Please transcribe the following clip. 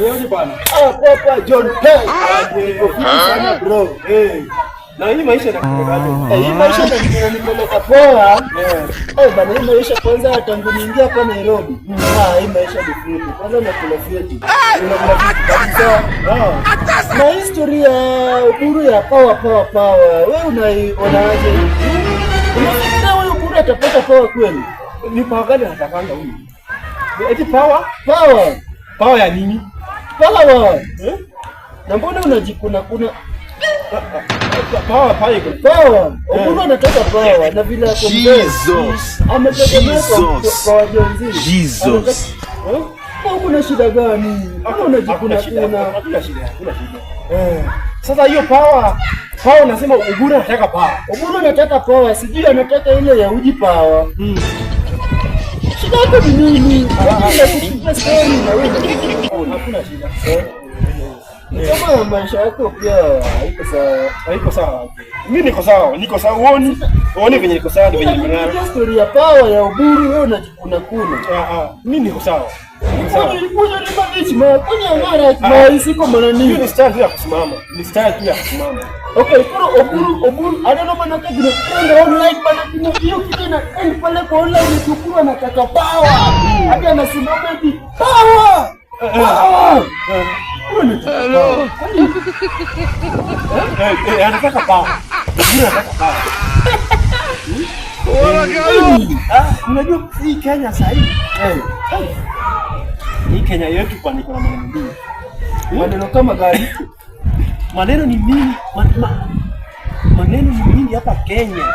Wewe bwana. Papa John Pay. Sana bro. Na hii maisha inakuaje? Hii maisha inanipeleka poa. Bana hii maisha kwanza tangu niingia hapa Nairobi. Hii maisha ni free. Kwanza nakula free. Unakula kabisa. Na historia Uhuru ya power. Wewe unaionaje? Unafikiri wewe Uhuru atapata power kweli? Ni power gani atakanga huyu? Eti power? Power ya nini? Power. Na mbona unajikuna kuna power pale iko. Power. Uhuru anataka power na vile yako Jesus. Ametegemea kwa wajenzi. Jesus. Kuna shida gani? Mbona unajikuna kuna? Hakuna shida. Sasa hiyo power unasema Uhuru anataka power. Uhuru anataka power, sijui anataka ile ya uji power. Shida yako ni nini? Hakuna shida. Kama maisha yako pia haiko sawa. Mimi niko sawa. Uone venye niko sawa, venye nimeng'ara. Story ya power ya Uhuru wewe unajikuna. Mimi niko sawa. Kuja ni mabichi kunya ngara isiko manani. Hiyo ni style ya kusimama. Okay, Uhuru I don't know bana kaji na online bana kimo hiyo kitu na pale kwa online Uhuru anataka power. Hata anasimama hivi power. Hello. Anataka power. Unajua hii Kenya sasa hivi. Hii Kenya yetu kwa niko na maneno mingi. Maneno kama gani? Maneno ni mingi. Maneno ni mingi hapa Kenya.